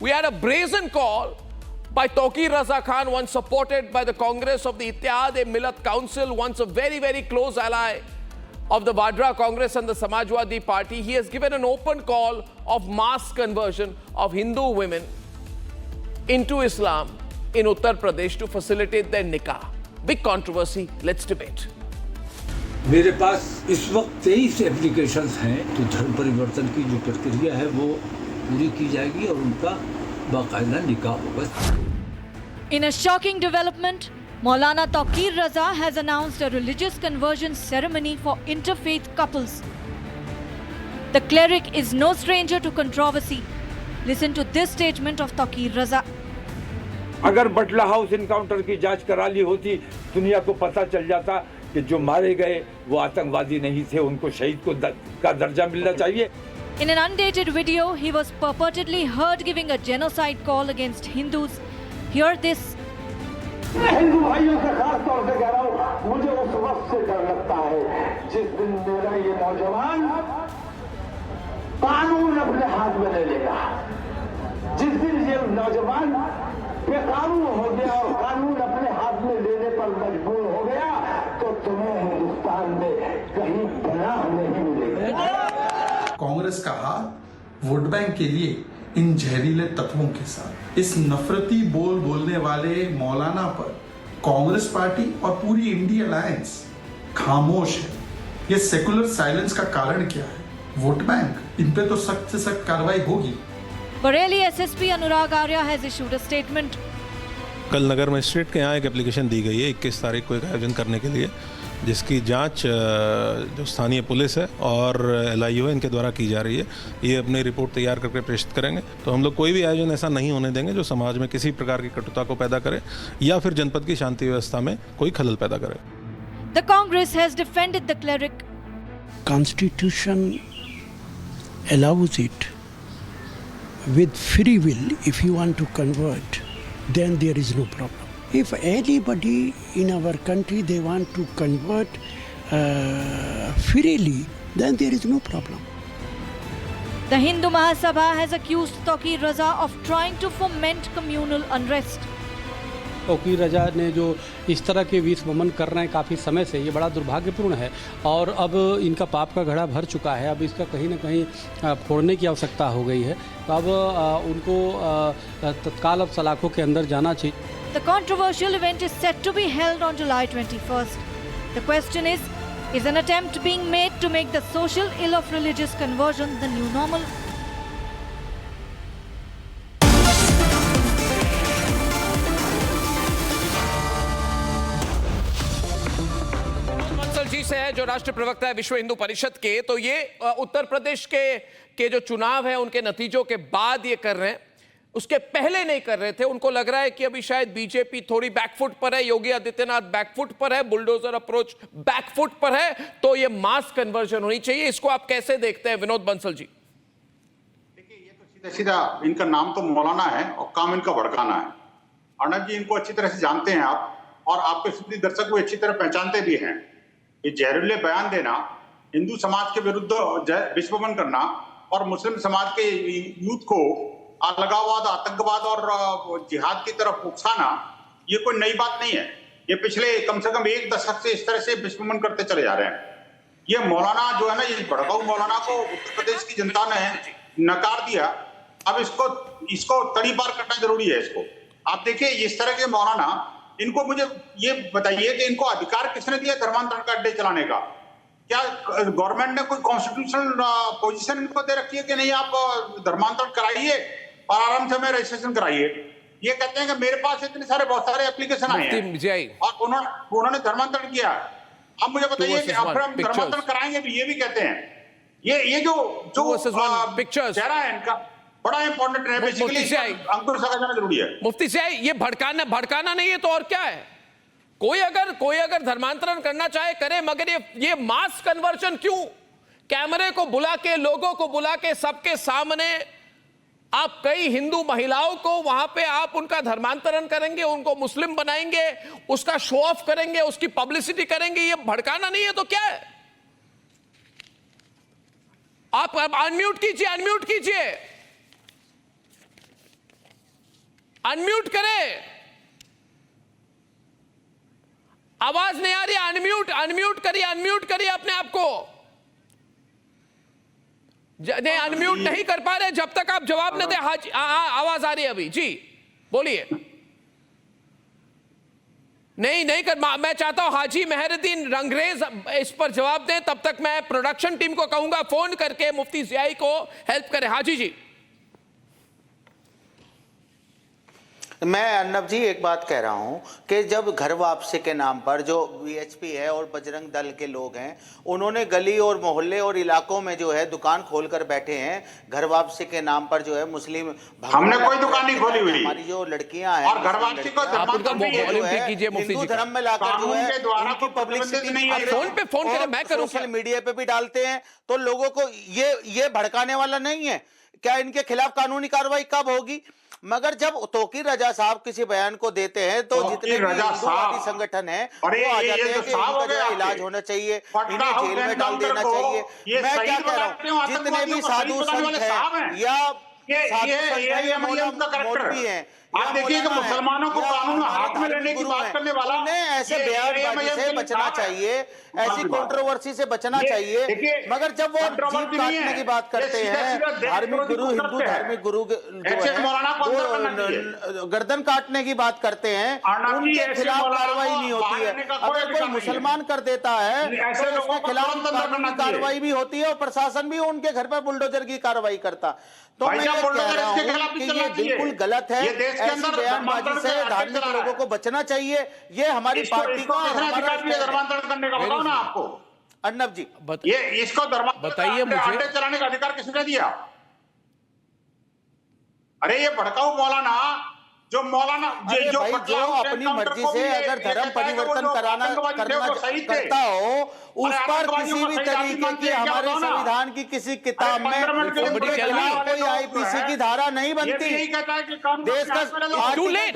We had a brazen call by Tawqir Raza Khan, once supported by the Congress of the Ittihad-e-Millat Council, once a very, very close ally of the Vadra Congress and the Samajwadi Party. He has given an open call of mass conversion of Hindu women into Islam in Uttar Pradesh to facilitate their nikah. Big controversy. Let's debate. मेरे पास इस वक्त 23 applications हैं तो धर्म परिवर्तन की जो प्रक्रिया है वो पूरी की जाएगी और उनका बाकायदा निकाह होगा। In a shocking development, Maulana Tawqir Raza has announced a religious conversion ceremony for interfaith couples. The cleric is no stranger to controversy. Listen to this statement of Tawqir Raza. अगर बटला हाउस इनकाउंटर की जांच करा ली होती, दुनिया को पता चल जाता कि जो मारे गए वो आतंकवादी नहीं थे, उनको शहीद का दर्जा मिलना चाहिए। In an undated video, he was purportedly heard giving a genocide call against Hindus. Hear this. Hindu भाइयों से खास तौर से कह रहा हूँ, मुझे उस वक्त से डर लगता है जिस दिन मेरा ये नौजवान कानून अपने हाथ में ले लेगा। जिस दिन ये नौजवान बेकानून हो गया और कानून अपने हाथ में लेने पर मजबूर हो गया तो तुम्हें हिंदुस्तान में कहीं पनाह नहीं मिलेगी। कांग्रेस का हाथ वोट बैंक के लिए इन जहरीले तत्वों के साथ, इस नफरती बोलने वाले मौलाना पर कांग्रेस पार्टी और पूरी इंडिया अलायंस खामोश है। ये सेकुलर साइलेंस का कारण क्या है? वोट बैंक, इन पे तो सख्त से सख्त कार्रवाई होगी। Bareilly SSP Anurag Arya has issued a statement. कल नगर मजिस्ट्रेट के यहाँ एक एप्लीकेशन दी गई है 21 तारीख को एक आयोजन करने के लिए, जिसकी जांच जो स्थानीय पुलिस है और LIU है इनके द्वारा की जा रही है। ये अपनी रिपोर्ट तैयार करके प्रेषित करेंगे। तो हम लोग कोई भी आयोजन ऐसा नहीं होने देंगे जो समाज में किसी प्रकार की कटुता को पैदा करे या फिर जनपद की शांति व्यवस्था में कोई खलल पैदा करे। The Congress has defended the cleric. Constitution allows it with free will. If you want to convert, then there is no problem. If anybody in our country they want to convert freely, then there is no problem. The Hindu Mahasabha has accused Tawqir Raza of trying to foment communal unrest. Tauqeer रजा ने जो इस तरह के विष वमन कर रहे हैं काफ़ी समय से, ये बड़ा दुर्भाग्यपूर्ण है और अब इनका पाप का घड़ा भर चुका है। अब इसका कहीं ना कहीं फोड़ने की आवश्यकता हो गई है। तो अब उनको तत्काल अब सलाखों के अंदर जाना चाहिए। The controversial event is set to be held on July 21st. The question is an attempt being made to make the social ill of religious conversion the new normal? जी से है जो राष्ट्रीय प्रवक्ता है विश्व हिंदू परिषद के, तो ये उत्तर प्रदेश के जो चुनाव है उनके नतीजों के बाद ये कर रहे हैं, उसके पहले नहीं कर रहे थे। उनको लग रहा है कि अभी शायद बीजेपी थोड़ी बैकफुट पर है, योगी आदित्यनाथ बैकफुट पर है, बुलडोजर अप्रोच बैकफुट पर है, तो ये मास कन्वर्जन होनी चाहिए। इसको आप कैसे देखते हैं विनोद बंसल जी? देखिए, ये तो सीधा सीधा इनका नाम तो मौलाना है और काम इनका भड़काना है। अर्णव जी इनको अच्छी तरह से जानते हैं आप, और आपके सभी दर्शक को अच्छी तरह पहचानते भी हैं। ये जहरीले बयान देना, हिंदू समाज के विरुद्ध विश्वमन करना और मुस्लिम समाज के यूथ को अलगाववाद, आतंकवाद और जिहाद की तरफ उकसाना, ये कोई नई बात नहीं है। ये पिछले कम से कम एक दशक से इस तरह से विश्वमन करते चले जा रहे हैं। ये मौलाना जो है ना, ये भड़काऊ मौलाना को उत्तर प्रदेश की जनता ने नकार दिया। अब इसको तड़ी पार करना जरूरी है। इसको आप देखिए, इस तरह के मौलाना, इनको मुझे ये बताइए कि इनको अधिकार किसने दिया धर्मांतरण का अड्डे चलाने का? क्या गवर्नमेंट ने कोई कॉन्स्टिट्यूशनल पोजीशन इनको दे रखी है कि नहीं आप धर्मांतरण कराइए और आराम से में रजिस्ट्रेशन कराइए? ये कहते हैं कि मेरे पास इतने सारे बहुत सारे एप्लीकेशन आए हैं और उन्होंने धर्मांतरण किया। अब मुझे बताइए कि अब हम धर्मांतरण कराएंगे भी, ये भी कहते हैं। ये जो चेहरा है इनका बड़ा इंपॉर्टेंट है। बेसिकली अंकुर लगाना जरूरी है। मुफ्ती साहब, ये भड़काना नहीं है तो और क्या है? कोई अगर धर्मांतरण करना चाहे करे, मगर ये मास कन्वर्जन क्यों? कैमरे को बुला के, लोगों को बुला के, सबके सामने आप कई हिंदू महिलाओं को वहां पे आप उनका धर्मांतरण करेंगे, उनको मुस्लिम बनाएंगे, उसका शो ऑफ करेंगे, उसकी पब्लिसिटी करेंगे। ये भड़काना नहीं है तो क्या है? आप अनम्यूट कीजिए। अनम्यूट करें, आवाज नहीं आ रही। अनम्यूट करिए अपने आप को। नहीं, अनम्यूट नहीं कर पा रहे जब तक आप जवाब न दे। हाजी आवाज आ रही है अभी, जी बोलिए। नहीं कर, मैं चाहता हूं हाजी मेहरुद्दीन रंगरेज इस पर जवाब दें, तब तक मैं प्रोडक्शन टीम को कहूंगा फोन करके मुफ्ती ज़ियाई को हेल्प करें। हाजी जी। मैं अर्नब जी एक बात कह रहा हूं कि जब घर वापसी के नाम पर जो वीएचपी है और बजरंग दल के लोग हैं, उन्होंने गली और मोहल्ले और इलाकों में जो है दुकान खोलकर बैठे हैं घर वापसी के नाम पर, जो है मुस्लिम, हमने कोई दुकान नहीं खोली हुई। हमारी जो लड़कियां हैं और घर वापसी को हिंदू धर्म में लाकर जो है उनकी पब्लिसिटी फोन पे फोन करें, मैं करूं, सोशल मीडिया पे भी डालते हैं, तो लोगों को ये भड़काने वाला नहीं है क्या? इनके खिलाफ कानूनी कार्रवाई कब होगी? मगर जब तौकीर रजा साहब किसी बयान को देते हैं तो जितने भी हिंदूवादी संगठन है वो आ जाते हैं कि इनका जो है इलाज होना चाहिए, इन्हें जेल में डाल देना चाहिए। मैं क्या कह रहा हूँ, जितने भी साधु संत हैं या मौलवी हैं, आप देखिए कि मुसलमानों को कानून हाथ में लेने की बात करने वाला, उन्हें ऐसे बयानबाजी से बचना चाहिए, ऐसी कंट्रोवर्सी से बचना चाहिए। मगर जब वो जीभ काटने की बात करते हैं, धार्मिक गुरु, हिंदू धार्मिक गुरु गर्दन काटने की बात करते हैं, उनके खिलाफ कार्रवाई नहीं होती है। अगर कोई मुसलमान कर देता है तो उसके खिलाफ कानूनी कार्रवाई भी होती है और प्रशासन भी उनके घर पर बुलडोजर की कार्रवाई करता। तो मैं ये कह रहा हूँ कि ये बिल्कुल गलत है, ऐसी बयानबाजी से धार्मिक लोगों को बचना चाहिए। ये हमारी पार्टी का धर्मांतरण करने का बताओ ना आपको अर्नब जी। ये इसको बताइए मुझे, चलाने का अधिकार किसने दिया? अरे ये भड़काऊ मौलाना जो अपनी मर्जी से अगर धर्म परिवर्तन करता हो, उस पर किसी भी तरीके की हमारे संविधान की किसी किताब में कोई आईपीसी की धारा नहीं बनती। देश का आर्टिकल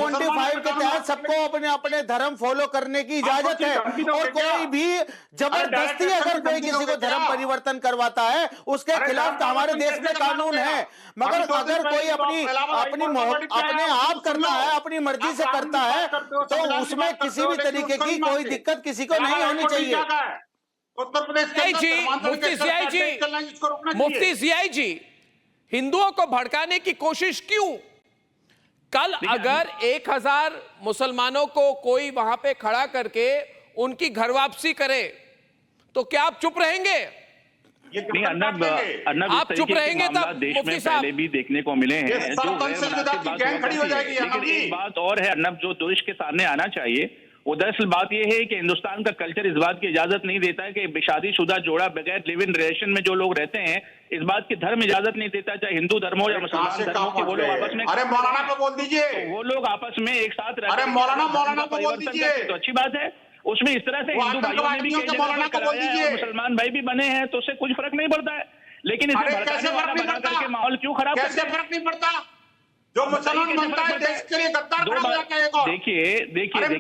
25 के तहत सबको अपने अपने धर्म फॉलो करने की इजाजत है, और कोई भी जबरदस्ती अगर कोई किसी को धर्म परिवर्तन करवाता है उसके खिलाफ हमारे देश में कानून है। मगर अगर कोई अपने आप करता है, अपनी मर्जी से करता है, तो उसमें किसी भी तरीके की कोई दिक्कत किसी को नहीं होनी चाहिए। उत्तर प्रदेश मुफ्ती ज़ियाई जी, हिंदुओं को भड़काने की कोशिश क्यों? कल अगर 1000 मुसलमानों को कोई वहां पे खड़ा करके उनकी घर वापसी करे तो क्या आप चुप रहेंगे? नहीं अर्नब, आप चुप रहेंगे तब देश में पहले भी देखने को मिले हैं जो लेकिन एक बात और है अर्नब जो देश के सामने आना चाहिए, वो दरअसल बात यह है कि हिंदुस्तान का कल्चर इस बात की इजाजत नहीं देता है कि शादीशुदा जोड़ा बगैर लिव इन रिलेशन में जो लोग रहते हैं, इस बात की धर्म इजाजत नहीं देता, चाहे हिंदू धर्म हो या मुसलमान धर्म हो, वो लोग आपस में, अरे मौलाना को बोल दीजिए, वो लोग आपस में एक साथ रहते हैं। अरे मौलाना को बोल दीजिए, तो अच्छी बात है। उसमें इस तरह से हिंदू भाइयों ने भी कई जगह कराया है, मुसलमान भाई भी बने हैं, तो उससे कुछ फर्क नहीं पड़ता है। लेकिन इसे भड़काने वाला बना करके माहौल क्यों खराब करते हैं? कैसे फर्क नहीं पड़ता? जो मुसलमान बनता है देश के लिए गद्दार खड़ा हो जाता है। एक और देखिए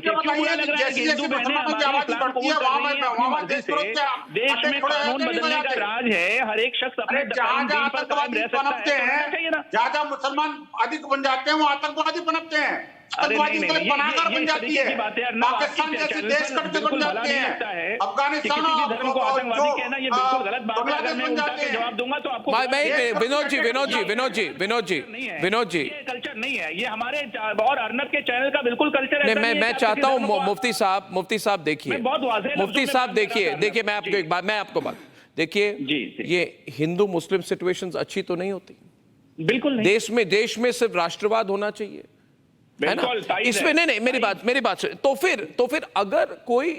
क्यों बुरा लग रहा है कि हिंदू बहनें हमारे इस्लाम कबूल कर रही हैं अपनी मर्जी से। देश में कानून बदलने का राज है, हर एक शख्स अपने दीन पर कायम रह सकता है। जहाँ मुसलमान अधिक बन जाते हैं वो आतंकवादी बनते हैं, बनाकर बन जाती है, पाकिस्तान जैसे देश करके बन जाते हैं, अफगानिस्तान धर्म को आतंकवादी कहना ये बिल्कुल गलत बात है। अगर मैं उल्टा के जवाब दूंगा तो आपको विनोद जी कल्चर नहीं है, ये हमारे और अर्नब के चैनल का बिल्कुल कल्चर है। मैं चाहता हूं मुफ्ती साहब देखिए, मुफ्ती साहब देखिए मैं आपको बात देखिए, ये हिंदू मुस्लिम सिचुएशंस अच्छी तो नहीं होती, बिल्कुल नहीं। देश में सिर्फ राष्ट्रवाद होना चाहिए, है ना? इसमें नहीं मेरी बात तो फिर अगर कोई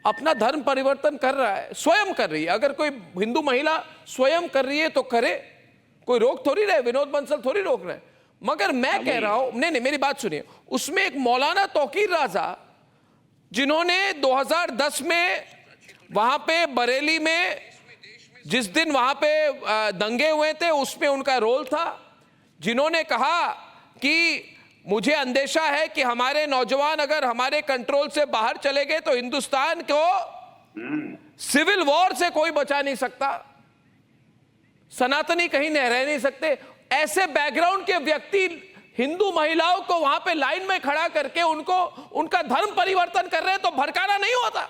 अपना धर्म परिवर्तन कर रहा है, स्वयं कर रही है, अगर कोई हिंदू महिला स्वयं कर रही है तो करे, कोई रोक थोड़ी रहे, विनोद बंसल थोड़ी रोक रहे। मगर मैं कह रहा हूं, नहीं मेरी बात सुनिए, उसमें एक मौलाना तौकीर रजा जिन्होंने 2010 में वहां पे बरेली में जिस दिन वहां पे दंगे हुए थे उसमें उनका रोल था, जिन्होंने कहा कि मुझे अंदेशा है कि हमारे नौजवान अगर हमारे कंट्रोल से बाहर चले गए तो हिंदुस्तान को सिविल वॉर से कोई बचा नहीं सकता, सनातनी कहीं रह नहीं सकते। ऐसे बैकग्राउंड के व्यक्ति हिंदू महिलाओं को वहां पे लाइन में खड़ा करके उनको उनका धर्म परिवर्तन कर रहे हैं तो भड़काना नहीं होता।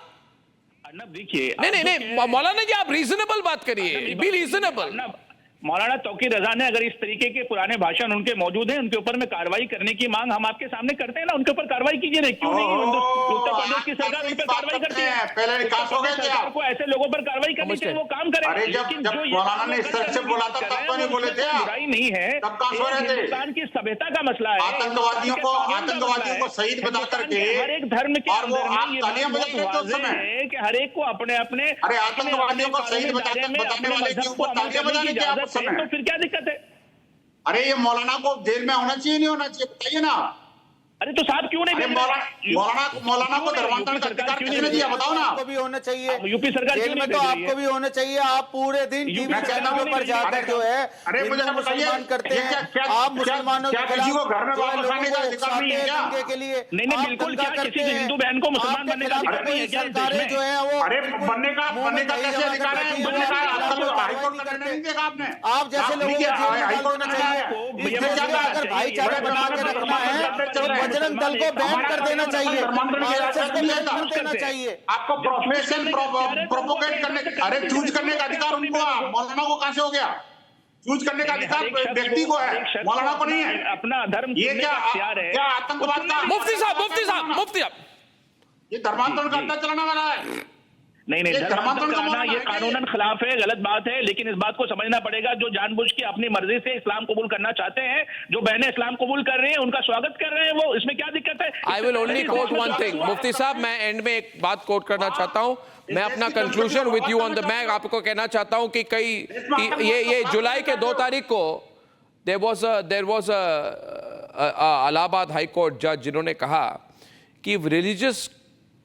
अर्नब देखिए, नहीं, मौलाना जी आप रीजनेबल बात करिए, बी रीजनेबल। मौलाना तौकीर रजा ने अगर इस तरीके के पुराने भाषण उनके मौजूद हैं, उनके ऊपर में कार्रवाई करने की मांग हम आपके सामने करते हैं ना, उनके ऊपर कार्रवाई कीजिए ना, क्यों नहीं? उत्तर प्रदेश की सरकार उन पर कार्रवाई करती है, पहले विकास हो गया क्या? सरकार को ऐसे लोगों पर कार्रवाई करनी चाहिए, वो काम करें। अरे जब मौलाना ने इस तरह से बोला था तब तो नहीं बोले थे आप? बुराई नहीं है, तब कहां सो रहे थे? हिंदुस्तान की सभ्यता का मसला है, आतंकवादियों को शहीद बता करके हर एक धर्म के और वो आप अंदर तालियां बजा रहे थे उस समय है कि हर एक को अपने अपने अरे आतंकवादियों को शहीद बताने वाले के ऊपर तालियां बजाने के आप उस समय, तो फिर क्या दिक्कत है? अरे ये मौलाना को जेल में होना चाहिए नहीं होना चाहिए, बताइए ना। अरे तो साहब क्यों नहीं? मौलाना को धर्मांतरण का अधिकार किसने दिया बताओ ना? आपको भी होना चाहिए, यूपी सरकार जेल में तो आपको भी होना चाहिए। आप पूरे दिन टीवी चैनलों पर जाकर जो है अरे मुझे मुसलमान करते हैं, आप मुसलमानों के किसी को घर में वापस आने का अधिकार नहीं है क्या? के लिए नहीं बिल्कुल, क्या किसी हिंदू बहन को मुसलमान बनने का अधिकार नहीं है क्या? सरकारें जो है वो अरे बनने का कैसे अधिकार है? बनने का हाईकोर्ट का निर्णय नहीं देखा आपने? आप जैसे लोगों को जेल में होना चाहिए। अगर भाईचारा बना के रखना है तो बजरंग दल को बैन कर देना चाहिए, आरएसएस को बैन कर देना चाहिए। आपको प्रोफेशन प्रोपोगेट करने, अरे चूज करने का अधिकार उनको, मौलाना को कहां से हो गया? चूज करने का अधिकार व्यक्ति को है, मौलाना को नहीं है। अपना धर्म ये क्या आतंकवाद का? मुफ्ती साहब ये धर्मांतरण करता चलाने वाला है। नहीं धर्मांतरण कराना ये कानूनन खिलाफ है, गलत बात है, लेकिन इस बात को समझना पड़ेगा जो जानबूझ के अपनी मर्जी से इस्लाम कबूल करना चाहते हैं, जो बहनें इस्लाम कबूल कर रही हैं, उनका स्वागत कर रहे हैं, वो इसमें क्या दिक्कत है? I will only quote one thing Mufti साहब, मैं एंड में एक बात कोट करना चाहता हूं, मैं अपना conclusion with you on the, मैं आपको कहना चाहता हूं कि ये जुलाई के 2 तारीख को there was Allahabad high court जज जिन्होंने कहा कि religious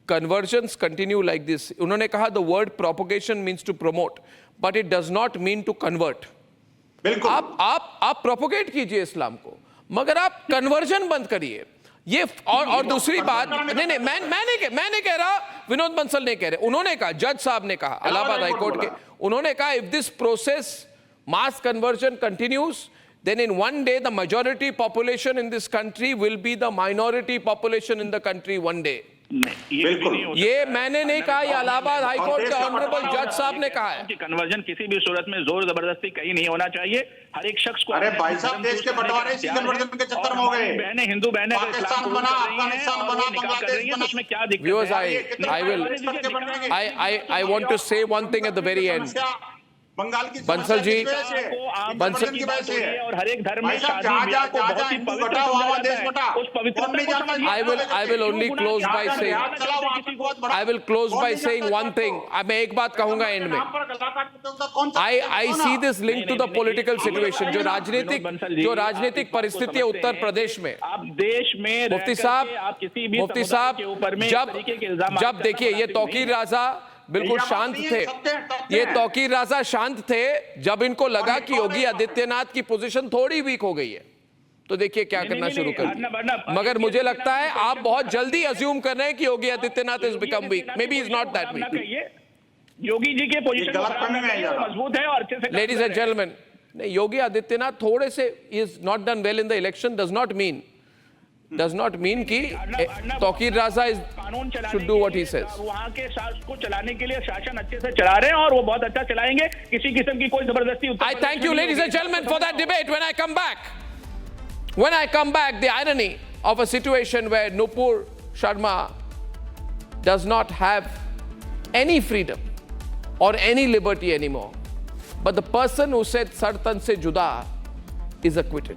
conversions continue like this. उन्होंने कहा the word propagation means to promote but it does not mean to convert. बिल्कुल आप propagate कीजिए इस्लाम को, मगर आप conversion बंद करिए। ये और दूसरी बात, नहीं मैं नहीं कह रहा, विनोद बंसल नहीं कह रहे, उन्होंने कहा, जज साहब ने कहा इलाहाबाद हाई कोर्ट के, उन्होंने कहा if this process mass conversion continues then in one day the majority population in this country will be the minority population in the country one day. ये मैंने नहीं कहा, ये इलाहाबाद हाई कोर्ट के ऑनरेबल जज साहब ने कहा है कि कन्वर्जन किसी भी सूरत में जोर जबरदस्ती कहीं नहीं होना चाहिए, हर एक शख्स को। अरे भाई साहब देश के बंटवारे इसी कन्वर्जन के चक्कर में हो गए। बहनें, हिंदू बहनें पाकिस्तान बना, अफगानिस्तान बना, बांग्लादेश बना, उसमें क्या दिक्कत Viewers, है? I want to say one thing at the very end. Bengal की बंसल जी, बंसल की बात है और हर एक धर्म में शादी ब्याह को बहुत ही पवित्र समझा जाता है। उस पवित्रता I will only close by saying, I will close by saying one thing. मैं एक बात कहूंगा एंड में, I see this link to the political situation, जो राजनीतिक परिस्थिति है उत्तर प्रदेश में। आप देश में मुफ्ती साहब जब देखिए ये तौकीर राजा बिल्कुल शांत थे, ये तौकीर राजा शांत थे जब इनको लगा कि योगी आदित्यनाथ की पोजीशन थोड़ी वीक हो गई है, तो देखिए क्या करना शुरू कर दिया। मगर मुझे लगता है आप बहुत जल्दी अज्यूम कर रहे हैं कि Yogi Adityanath is become weak, may be is not that weak. Yogi ji के पोजीशन मजबूत है और अच्छे से। Ladies and gentleman, Yogi Adityanath थोड़े से is not done well in the election does not mean कि तौकीर राजा should do what he says. वहाँ के शासन को चलाने के लिए शासन अच्छे से चला रहे हैं और वो बहुत अच्छा चलाएंगे, किसी किस्म की कोई जबरदस्ती। I thank you ladies and gentlemen for that debate. When I come back, the irony of a situation where Nupur Sharma does not have any freedom or any liberty anymore, but the person who said Sartan se juda is acquitted.